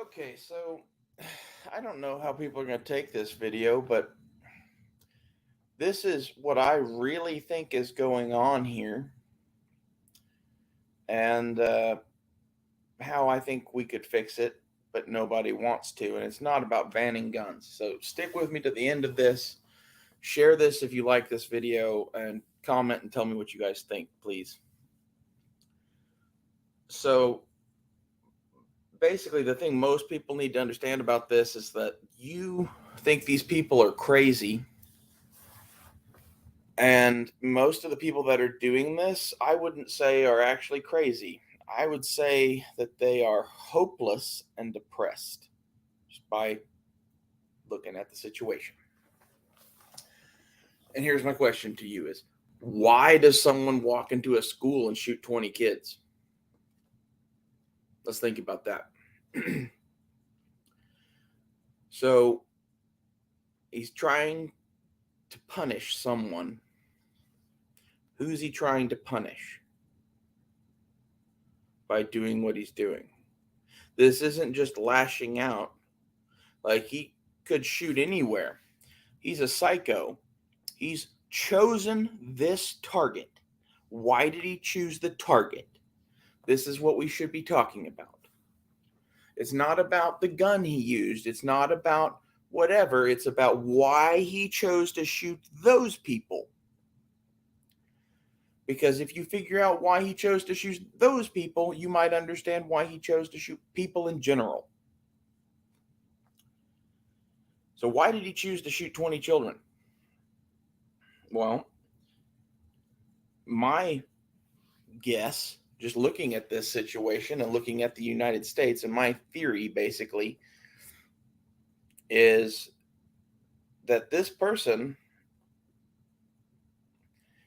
Okay, so I don't know how people are going to take this video, but this is what I really think is going on here and how I think we could fix it, but nobody wants to. And it's not about banning guns. So stick with me to the end of this. Share this if you like this video and comment and tell me what you guys think, please. So basically, the thing most people need to understand about this is that you think these people are crazy. And most of the people that are doing this, I wouldn't say are actually crazy. I would say that they are hopeless and depressed just by looking at the situation. And here's my question to you is why does someone walk into a school and shoot 20 kids? Let's think about that. So he's trying to punish someone. Who's he trying to punish by doing what he's doing? This isn't just lashing out. Like he could shoot anywhere. He's a psycho. He's chosen this target. Why did he choose the target? This is what we should be talking about. It's not about the gun he used. It's not about whatever. It's about why he chose to shoot those people. Because if you figure out why he chose to shoot those people, you might understand why he chose to shoot people in general. So why did he choose to shoot 20 children? Well, my guess, just looking at this situation and looking at the United States, and my theory basically is that this person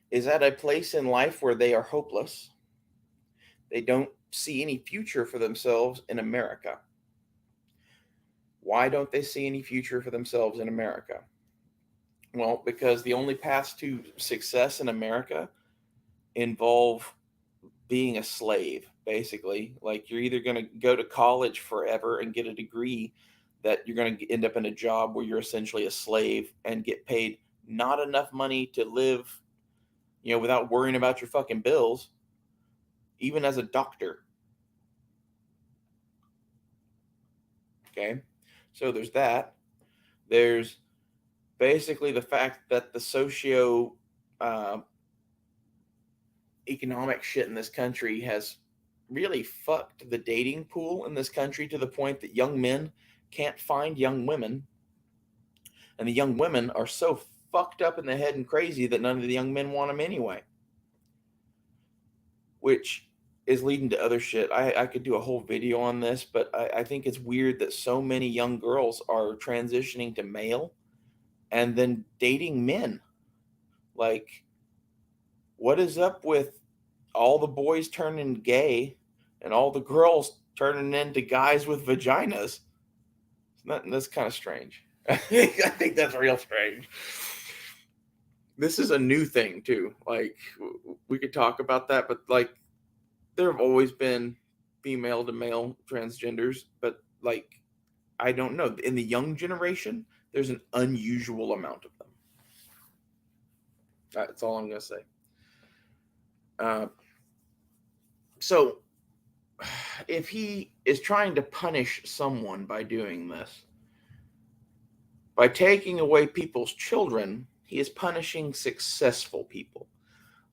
is at a place in life where they are hopeless. They don't see any future for themselves in America. Why don't they see any future for themselves in America? Well, because the only paths to success in America involve being a slave, basically. Like you're either going to go to college forever and get a degree that you're going to end up in a job where you're essentially a slave and get paid not enough money to live, without worrying about your fucking bills, even as a doctor. Okay. So there's that. There's basically the fact that the economic shit in this country has really fucked the dating pool in this country to the point that young men can't find young women. And the young women are so fucked up in the head and crazy that none of the young men want them anyway. Which is leading to other shit. I could do a whole video on this, but I think it's weird that so many young girls are transitioning to male and then dating men. Like, what is up with all the boys turning gay and all the girls turning into guys with vaginas? That's kind of strange. I think that's real strange. This is a new thing too. Like we could talk about that, but like there have always been female to male transgenders, but like I don't know. In the young generation, there's an unusual amount of them. That's all I'm gonna say. So if he is trying to punish someone by doing this, by taking away people's children, he is punishing successful people.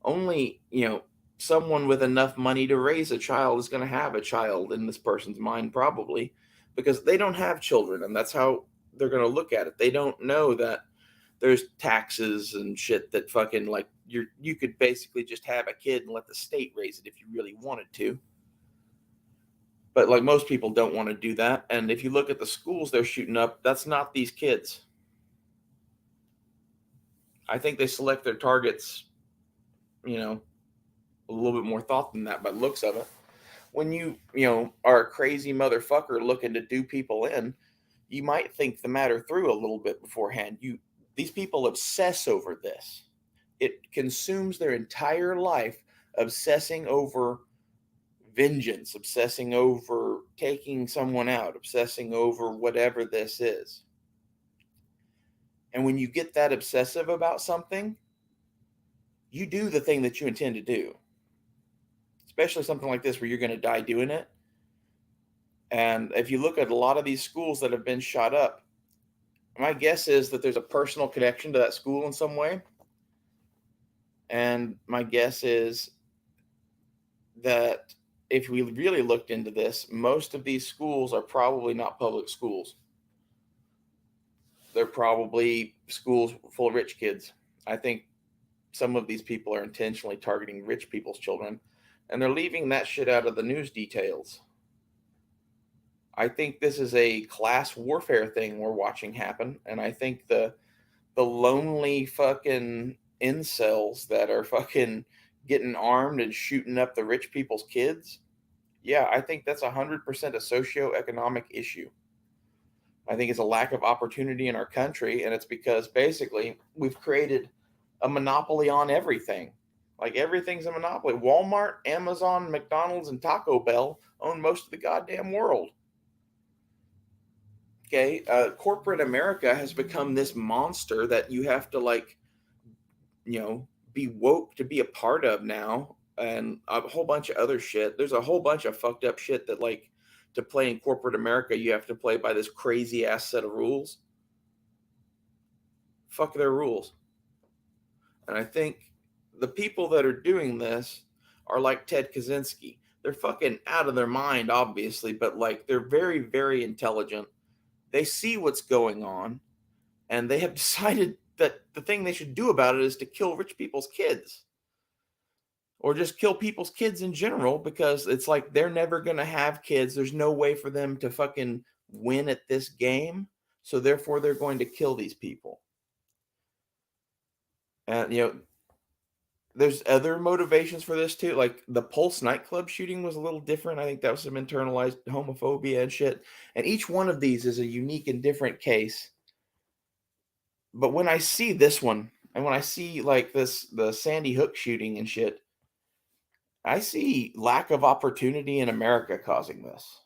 Only, someone with enough money to raise a child is going to have a child in this person's mind, probably, because they don't have children, and that's how they're going to look at it. They don't know that there's taxes and shit that fucking like you could basically just have a kid and let the state raise it if you really wanted to. But like most people don't want to do that. And if you look at the schools they're shooting up, that's not these kids. I think they select their targets, a little bit more thought than that by the looks of it. When you are a crazy motherfucker looking to do people in, you might think the matter through a little bit beforehand. These people obsess over this. It consumes their entire life obsessing over vengeance, obsessing over taking someone out, obsessing over whatever this is. And when you get that obsessive about something, you do the thing that you intend to do, especially something like this where you're going to die doing it. And if you look at a lot of these schools that have been shot up, my guess is that there's a personal connection to that school in some way. And my guess is that if we really looked into this, most of these schools are probably not public schools. They're probably schools full of rich kids. I think some of these people are intentionally targeting rich people's children, and they're leaving that shit out of the news details. I think this is a class warfare thing we're watching happen, and I think the lonely fucking incels that are fucking getting armed and shooting up the rich people's kids. Yeah, I think that's 100% a socioeconomic issue. I think it's a lack of opportunity in our country, and it's because basically we've created a monopoly on everything. Like everything's a monopoly. Walmart, Amazon, McDonald's, and Taco Bell own most of the goddamn world. Okay, corporate America has become this monster that you have to like, be woke to be a part of now, and a whole bunch of other shit. There's a whole bunch of fucked up shit that like to play in corporate America, you have to play by this crazy ass set of rules. Fuck their rules. And I think the people that are doing this are like Ted Kaczynski. They're fucking out of their mind, obviously, but like they're very, very intelligent. They see what's going on, and they have decided that the thing they should do about it is to kill rich people's kids or just kill people's kids in general, because it's like they're never going to have kids. There's no way for them to fucking win at this game. So therefore, they're going to kill these people. And, there's other motivations for this too. Like the Pulse nightclub shooting was a little different. I think that was some internalized homophobia and shit. And each one of these is a unique and different case. But when I see this one, and when I see like the Sandy Hook shooting and shit, I see lack of opportunity in America causing this.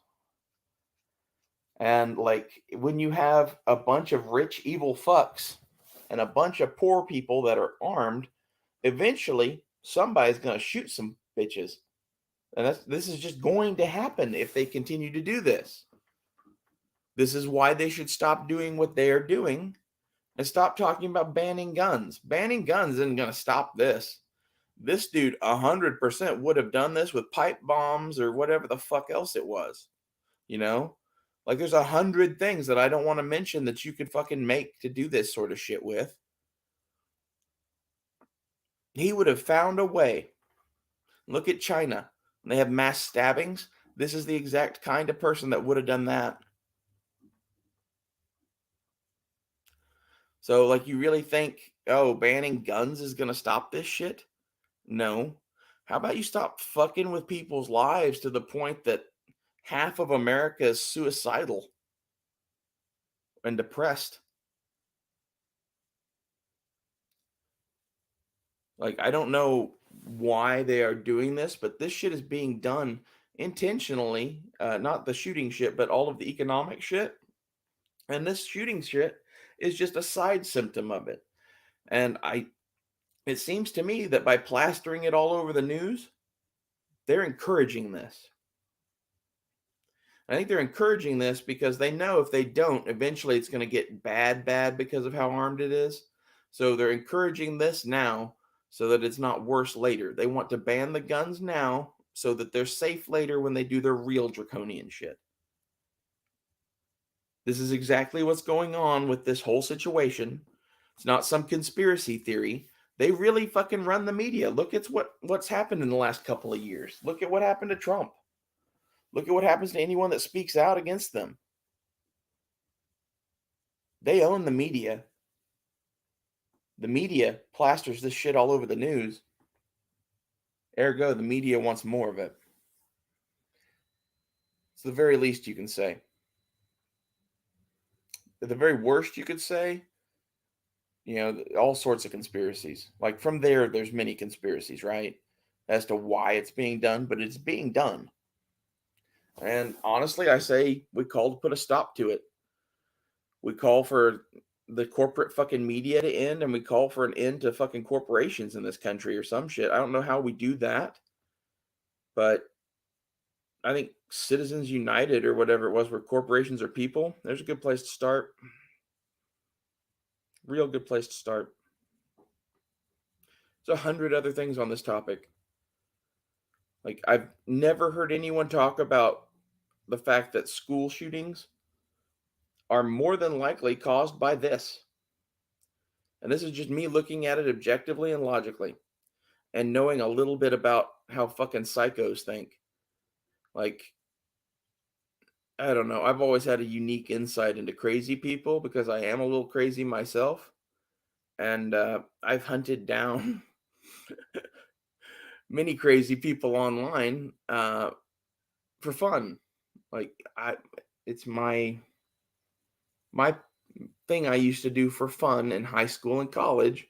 And like when you have a bunch of rich, evil fucks and a bunch of poor people that are armed, eventually somebody's going to shoot some bitches. And this is just going to happen if they continue to do this. This is why they should stop doing what they are doing and stop talking about banning guns. Banning guns isn't going to stop this. This dude 100% would have done this with pipe bombs or whatever the fuck else it was. You know? Like there's 100 things that I don't want to mention that you could fucking make to do this sort of shit with. He would have found a way. Look at China. They have mass stabbings. This is the exact kind of person that would have done that. So, like, you really think, oh, banning guns is going to stop this shit? No. How about you stop fucking with people's lives to the point that half of America is suicidal and depressed? Like, I don't know why they are doing this, but this shit is being done intentionally. Not the shooting shit, but all of the economic shit. And this shooting shit is just a side symptom of it. And it seems to me that by plastering it all over the news, they're encouraging this. I think they're encouraging this because they know if they don't, eventually it's going to get bad because of how armed it is. So they're encouraging this now so that it's not worse later. They want to ban the guns now so that they're safe later when they do their real draconian shit. This is exactly what's going on with this whole situation. It's not some conspiracy theory. They really fucking run the media. Look at what's happened in the last couple of years. Look at what happened to Trump. Look at what happens to anyone that speaks out against them. They own the media. The media plasters this shit all over the news. Ergo, the media wants more of it. It's the very least you can say. At the very worst you could say, all sorts of conspiracies. Like from there's many conspiracies, right? as to why it's being done, but it's being done. And honestly, I say we call to put a stop to it. We call for the corporate fucking media to end, and we call for an end to fucking corporations in this country or some shit. I don't know how we do that, but I think Citizens United or whatever it was, where corporations are people, there's a good place to start. Real good place to start. There's 100 other things on this topic. Like, I've never heard anyone talk about the fact that school shootings are more than likely caused by this. And this is just me looking at it objectively and logically and knowing a little bit about how fucking psychos think. Like, I don't know. I've always had a unique insight into crazy people because I am a little crazy myself. And I've hunted down many crazy people online for fun. Like, it's my thing I used to do for fun in high school and college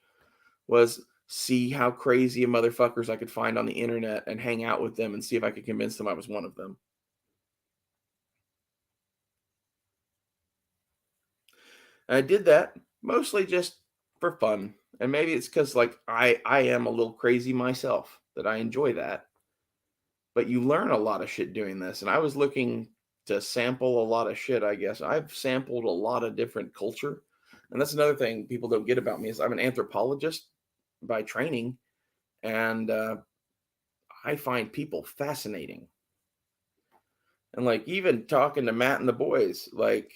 was see how crazy motherfuckers I could find on the internet and hang out with them and see if I could convince them I was one of them. And I did that mostly just for fun. And maybe it's because like I am a little crazy myself that I enjoy that. But you learn a lot of shit doing this. And I was looking to sample a lot of shit, I guess. I've sampled a lot of different culture. And that's another thing people don't get about me is I'm an anthropologist by training. And I find people fascinating. And like even talking to Matt and the boys, like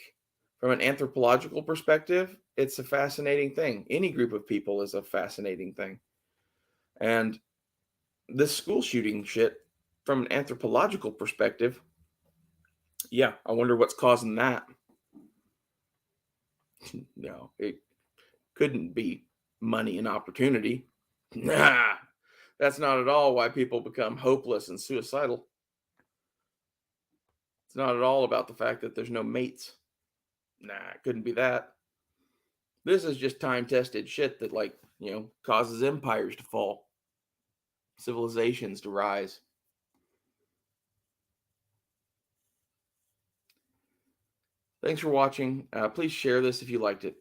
from an anthropological perspective, it's a fascinating thing. Any group of people is a fascinating thing. And this school shooting shit, from an anthropological perspective, yeah, I wonder what's causing that. No, it couldn't be money and opportunity. Nah, that's not at all why people become hopeless and suicidal. It's not at all about the fact that there's no mates. Nah, it couldn't be that. This is just time tested shit that, like, causes empires to fall, civilizations to rise. Thanks for watching. Please share this if you liked it.